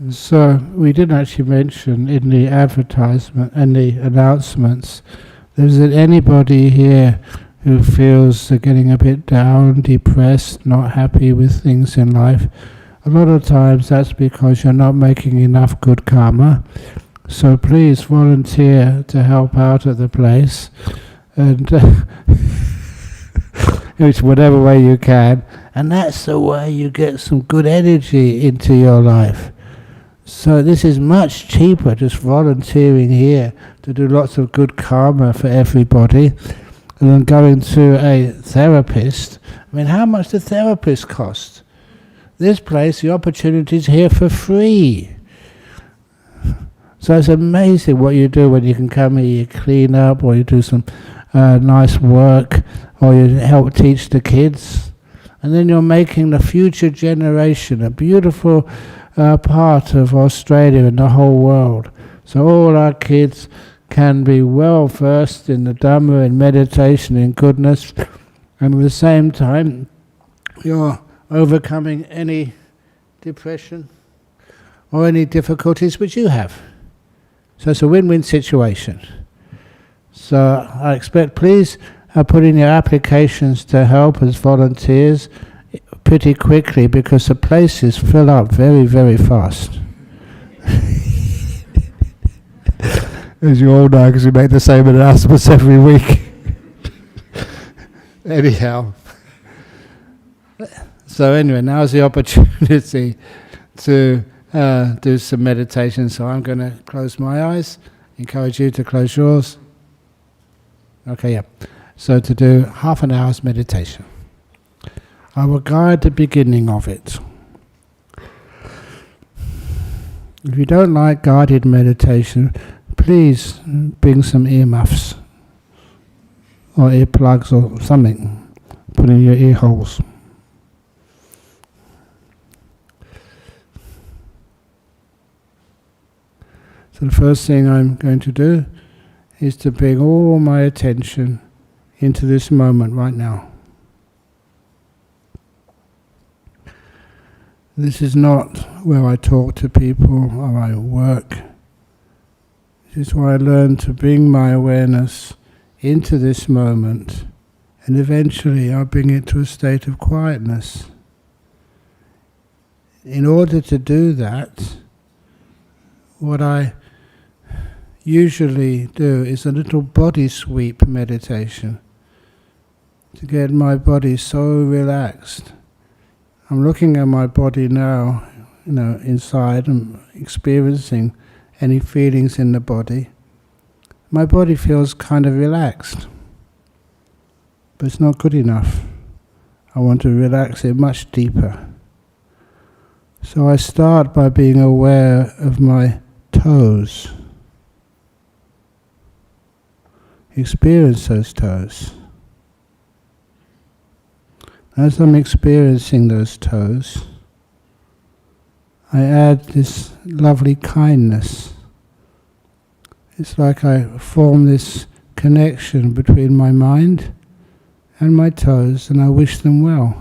So we didn't actually mention in the advertisement and the announcements, is there anybody here who feels they're getting a bit down, depressed, not happy with things in life? A lot of times that's because you're not making enough good karma. So please volunteer to help out at the place, and which whatever way you can, and that's the way you get some good energy into your life. So this is much cheaper, just volunteering here to do lots of good karma for everybody, and then going to a therapist. I mean, how much does the therapist cost? This place, the opportunity is here for free. So it's amazing what you do when you can come here, you clean up, or you do some nice work, or you help teach the kids. And then you're making the future generation a beautiful part of Australia and the whole world. So all our kids can be well versed in the Dhamma, in meditation, in goodness, and at the same time you're overcoming any depression or any difficulties which you have. So it's a win-win situation. So I expect, please put in your applications to help as volunteers pretty quickly, because the places fill up very, very fast. As you all know, because we make the same announcements every week. Anyhow. So anyway, now's the opportunity to do some meditation. So I'm going to close my eyes, encourage you to close yours. Okay, yeah. So to do half an hour's meditation. I will guide the beginning of it. If you don't like guided meditation, please bring some earmuffs or earplugs or something. Put in your ear holes. So the first thing I'm going to do is to bring all my attention into this moment right now. This is not where I talk to people or I work. This is where I learn to bring my awareness into this moment, and eventually I'll bring it to a state of quietness. In order to do that, what I usually do is a little body sweep meditation to get my body so relaxed. I'm looking at my body now, inside and experiencing any feelings in the body. My body feels kind of relaxed, but it's not good enough. I want to relax it much deeper. So I start by being aware of my toes. Experience those toes. As I'm experiencing those toes, I add this lovely kindness. It's like I form this connection between my mind and my toes, and I wish them well.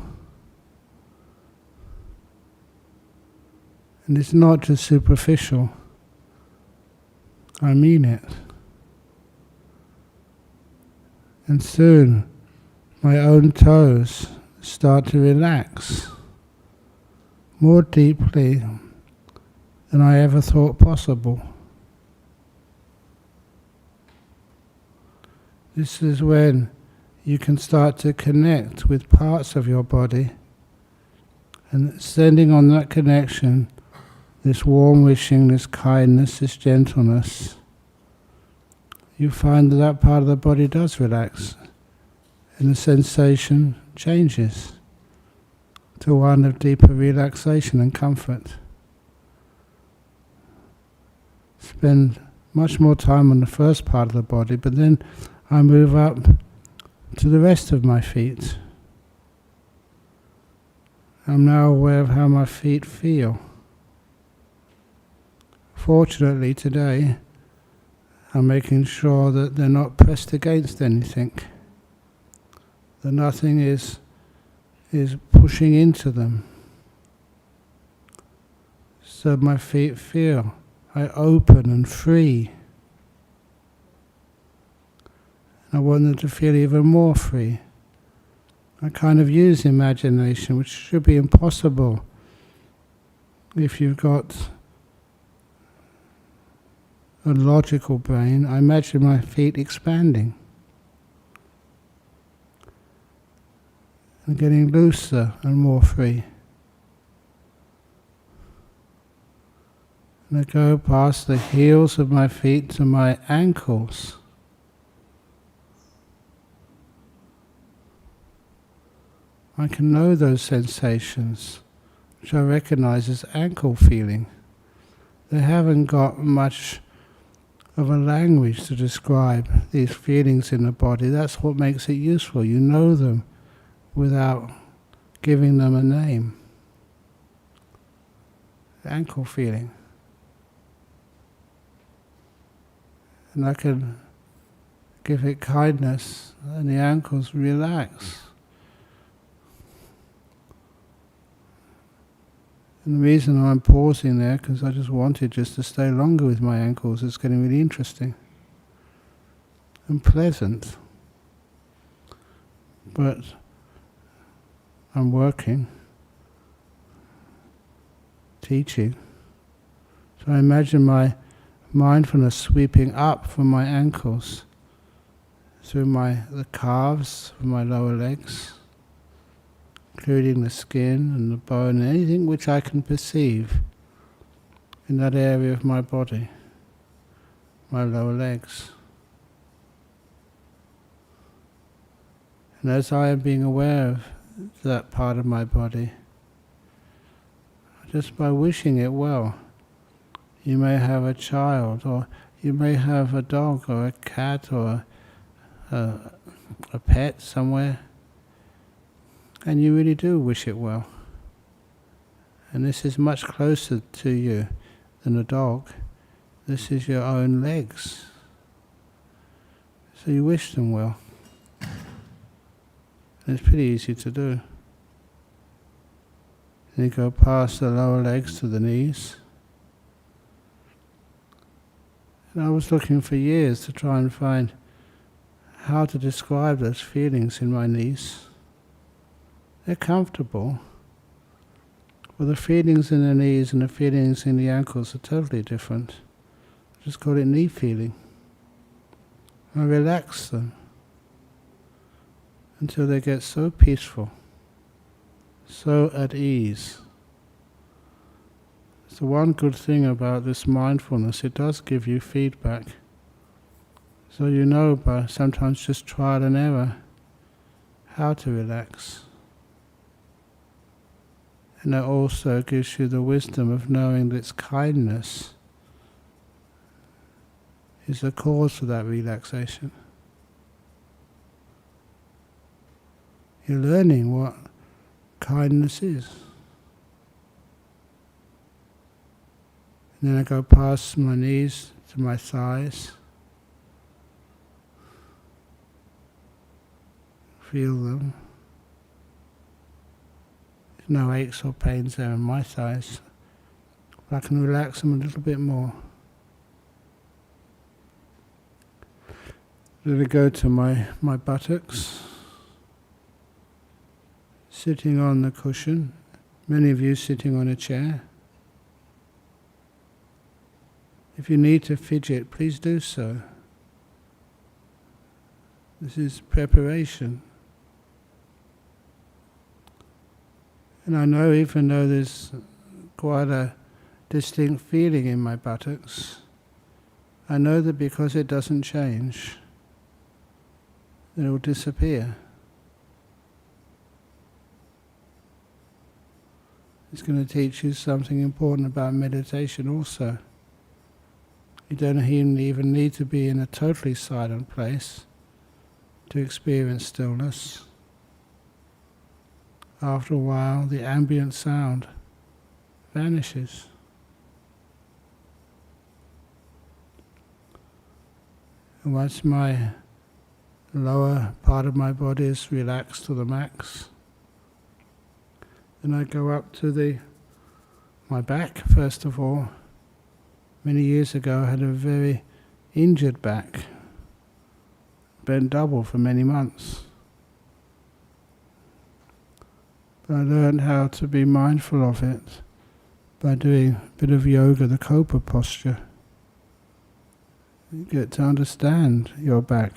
And it's not just superficial. I mean it. And soon my own toes start to relax more deeply than I ever thought possible. This is when you can start to connect with parts of your body, and sending on that connection this warm wishing, this kindness, this gentleness, you find that that part of the body does relax, and the sensation changes to one of deeper relaxation and comfort. Spend much more time on the first part of the body, but then I move up to the rest of my feet. I'm now aware of how my feet feel. Fortunately today, I'm making sure that they're not pressed against anything, that nothing is pushing into them. So my feet feel open and free. I want them to feel even more free. I kind of use imagination, which should be impossible if you've got a logical brain. I imagine my feet expanding and getting looser and more free. And I go past the heels of my feet to my ankles. I can know those sensations, which I recognize as ankle feeling. They haven't got much of a language to describe these feelings in the body. That's what makes it useful. You know them without giving them a name. Ankle feeling. And I can give it kindness and the ankles relax. And the reason I'm pausing there, because I just wanted just to stay longer with my ankles. It's getting really interesting and pleasant. But I'm working, teaching. So I imagine my mindfulness sweeping up from my ankles, through the calves of my lower legs, including the skin and the bone, and anything which I can perceive in that area of my body, my lower legs. And as I am being aware of that part of my body, just by wishing it well, you may have a child, or you may have a dog or a cat or a pet somewhere, and you really do wish it well. And this is much closer to you than a dog. This is your own legs. So you wish them well. And it's pretty easy to do. And you go past the lower legs to the knees. And I was looking for years to try and find how to describe those feelings in my knees. They're comfortable, but the feelings in the knees and the feelings in the ankles are totally different. I just call it knee feeling. I relax them until they get so peaceful, so at ease. So one good thing about this mindfulness, it does give you feedback. So you know by sometimes just trial and error how to relax. And that also gives you the wisdom of knowing that its kindness is the cause for that relaxation. You're learning what kindness is. And then I go past my knees to my thighs. Feel them. There's no aches or pains there in my thighs. But I can relax them a little bit more. Then I go to my buttocks. Sitting on the cushion. Many of you sitting on a chair. If you need to fidget, please do so. This is preparation. And I know, even though there's quite a distinct feeling in my buttocks, I know that because it doesn't change, it will disappear. It's going to teach you something important about meditation also. You don't even need to be in a totally silent place to experience stillness. After a while, the ambient sound vanishes. And once my lower part of my body is relaxed to the max, then I go up to the my back, first of all. Many years ago I had a very injured back, bent double for many months. But I learned how to be mindful of it by doing a bit of yoga, the cobra posture. You get to understand your back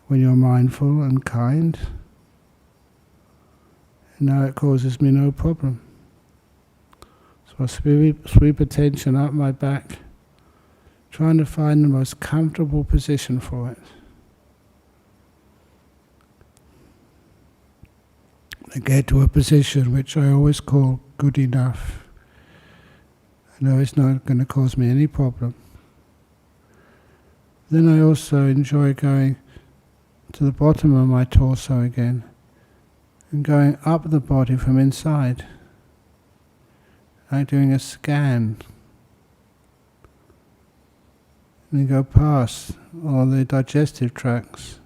when you're mindful and kind. And now it causes me no problem. So I sweep attention up my back, trying to find the most comfortable position for it. I get to a position which I always call good enough. I know it's not going to cause me any problem. Then I also enjoy going to the bottom of my torso again and going up the body from inside, like doing a scan. And you go past all the digestive tracts.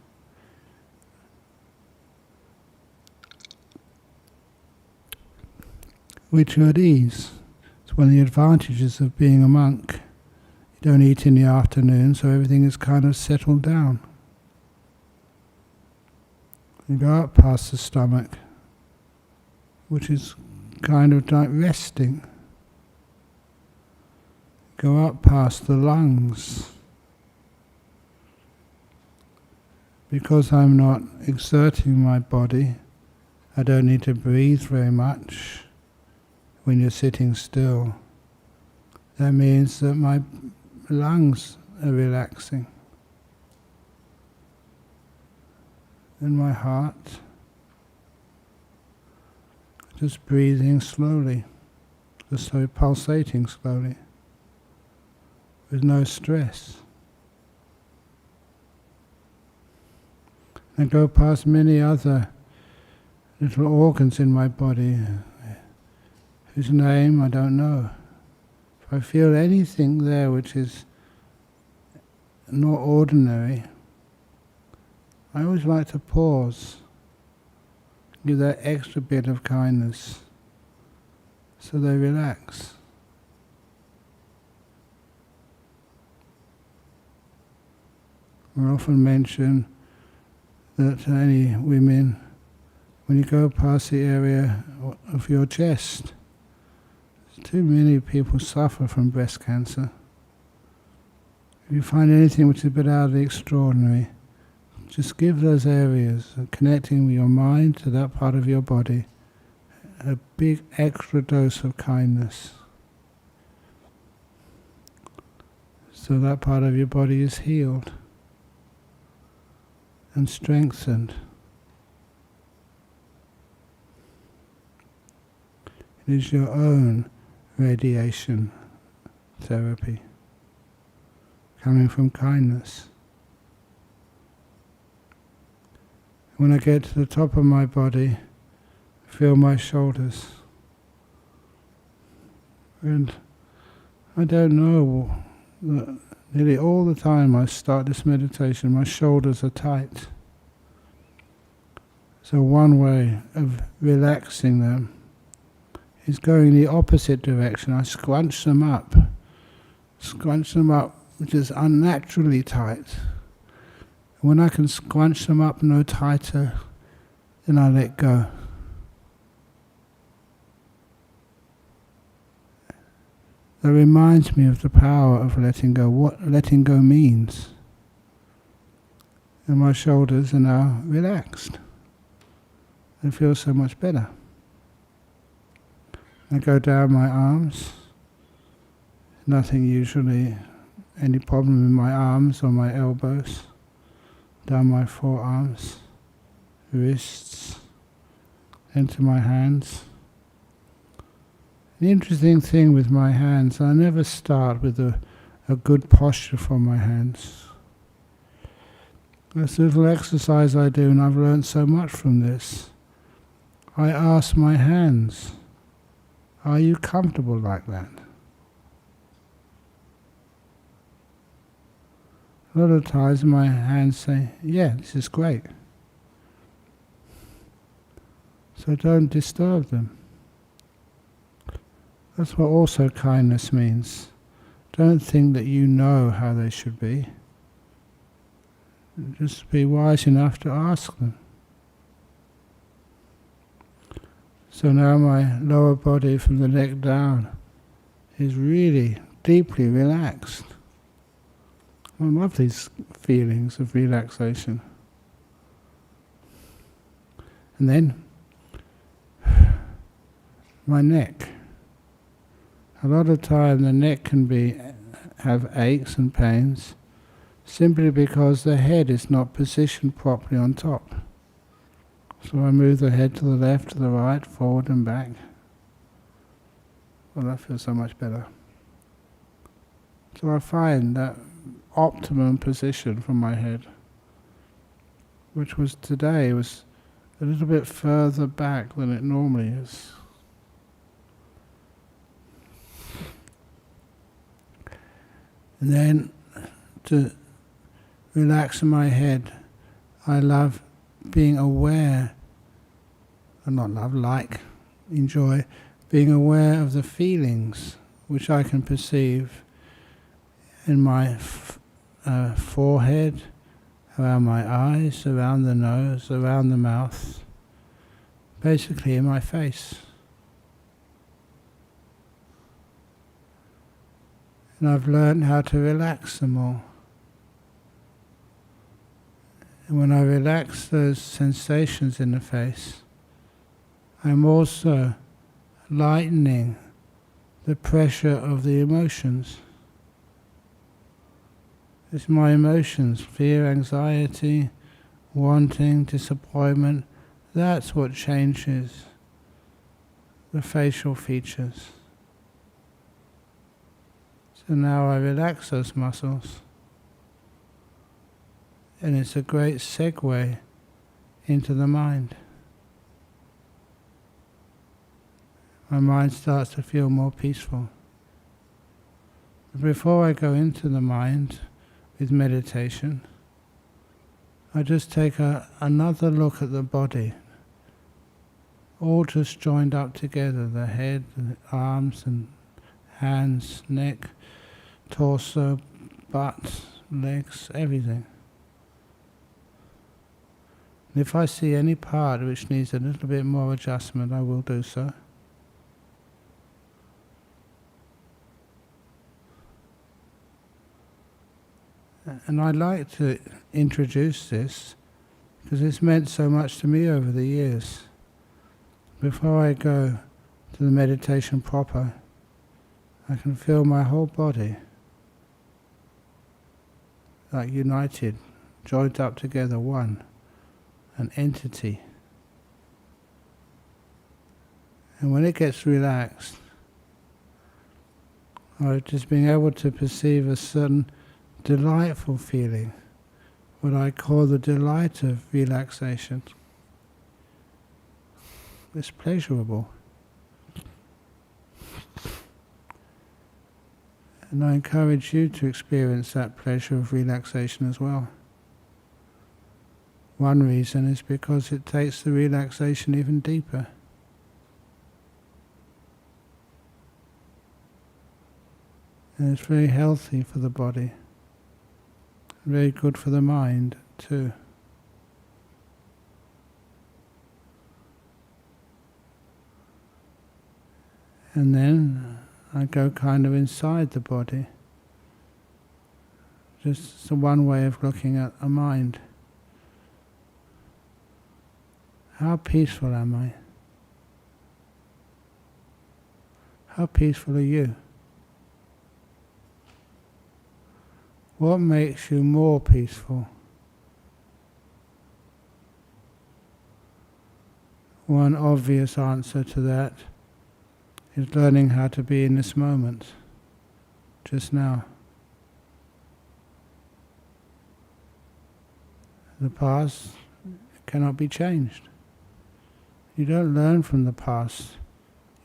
Which are at ease. It's one of the advantages of being a monk. You don't eat in the afternoon, so everything is kind of settled down. You go up past the stomach, which is kind of like resting. Go up past the lungs. Because I'm not exerting my body, I don't need to breathe very much when you're sitting still. That means that my lungs are relaxing. And my heart, just breathing slowly, just so pulsating slowly, with no stress. I go past many other little organs in my body, whose name I don't know. If I feel anything there which is not ordinary, I always like to pause, give that extra bit of kindness, so they relax. We often mention that any women, when you go past the area of your chest, too many people suffer from breast cancer. If you find anything which is a bit out of the extraordinary, just give those areas, connecting with your mind to that part of your body, a big extra dose of kindness. So that part of your body is healed and strengthened. It is your own radiation therapy, coming from kindness. When I get to the top of my body, feel my shoulders. And I don't know, nearly all the time I start this meditation, my shoulders are tight. So one way of relaxing them is going the opposite direction. I scrunch them up, which is unnaturally tight. When I can scrunch them up no tighter, then I let go. That reminds me of the power of letting go, what letting go means. And my shoulders are now relaxed. They feel so much better. I go down my arms. Nothing usually, any problem in my arms or my elbows. Down my forearms, wrists, into my hands. The interesting thing with my hands, I never start with a good posture for my hands. This little exercise I do, and I've learned so much from this. I ask my hands, are you comfortable like that? A lot of times my hands say, yeah, this is great. So don't disturb them. That's what also kindness means. Don't think that you know how they should be. Just be wise enough to ask them. So now my lower body from the neck down is really deeply relaxed. I love these feelings of relaxation. And then my neck. A lot of time the neck can have aches and pains simply because the head is not positioned properly on top. So I move the head to the left, to the right, forward and back. Well, that feels so much better. So I find that optimum position for my head, which was today, was a little bit further back than it normally is. And then to relax my head, I love being aware, or not love, enjoy being aware of the feelings which I can perceive in my forehead, around my eyes, around the nose, around the mouth, basically in my face. And I've learned how to relax them all. And when I relax those sensations in the face, I'm also lightening the pressure of the emotions. It's my emotions, fear, anxiety, wanting, disappointment, that's what changes the facial features. So now I relax those muscles, and it's a great segue into the mind. My mind starts to feel more peaceful. But before I go into the mind with meditation, I just take another look at the body, all just joined up together, the head, the arms and hands, neck, torso, butt, legs, everything. And if I see any part which needs a little bit more adjustment, I will do so. And I'd like to introduce this because it's meant so much to me over the years. Before I go to the meditation proper, I can feel my whole body like united, joined up together, one, an entity. And when it gets relaxed, I'm just being able to perceive a certain delightful feeling, what I call the delight of relaxation. It's pleasurable. And I encourage you to experience that pleasure of relaxation as well. One reason is because it takes the relaxation even deeper. And it's very healthy for the body. Very good for the mind too. And then I go kind of inside the body. Just one way of looking at a mind. How peaceful am I? How peaceful are you? What makes you more peaceful? One obvious answer to that is learning how to be in this moment, just now. The past cannot be changed. You don't learn from the past,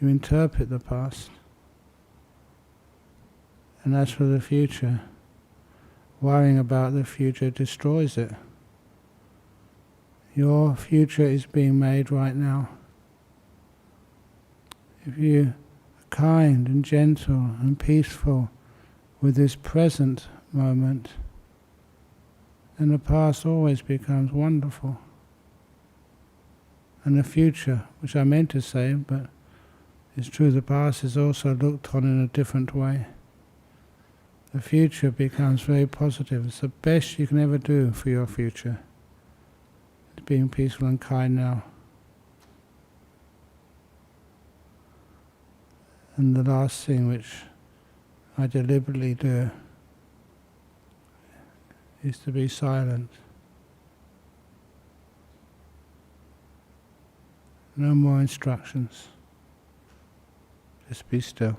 you interpret the past. And as for the future, worrying about the future destroys it. Your future is being made right now. If you are kind and gentle and peaceful with this present moment, then the past always becomes wonderful. And the future, which I meant to say, but it's true, the past is also looked on in a different way. The future becomes very positive. It's the best you can ever do for your future. It's being peaceful and kind now. And the last thing which I deliberately do is to be silent. No more instructions. Just be still.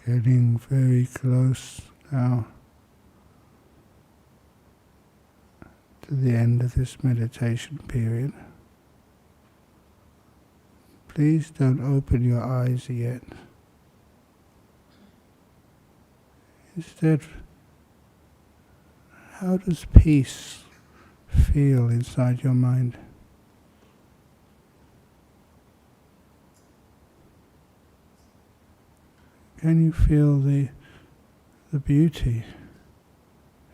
Getting very close now to the end of this meditation period. Please don't open your eyes yet. Instead, how does peace feel inside your mind? Can you feel the beauty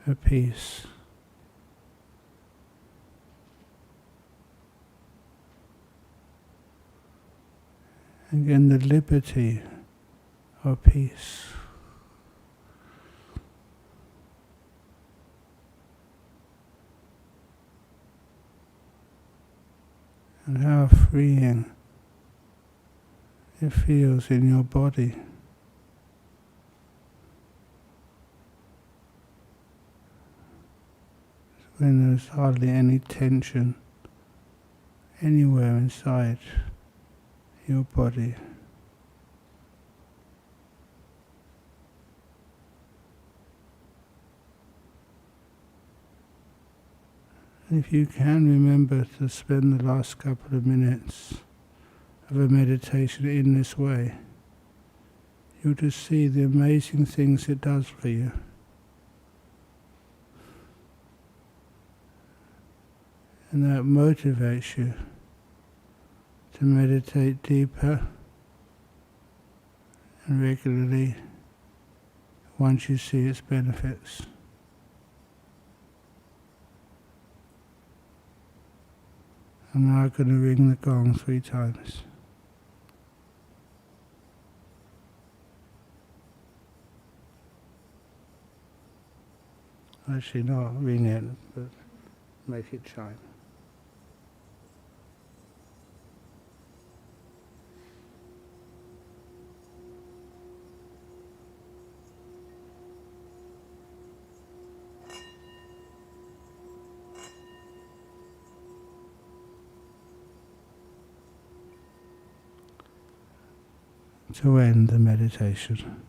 of peace? Again, the liberty of peace. And how freeing it feels in your body. When there's hardly any tension anywhere inside your body. And if you can remember to spend the last couple of minutes of a meditation in this way, you'll just see the amazing things it does for you. And that motivates you to meditate deeper and regularly once you see its benefits. I'm now going to ring the gong 3 times. Actually not ring it, but make it chime. To end the meditation.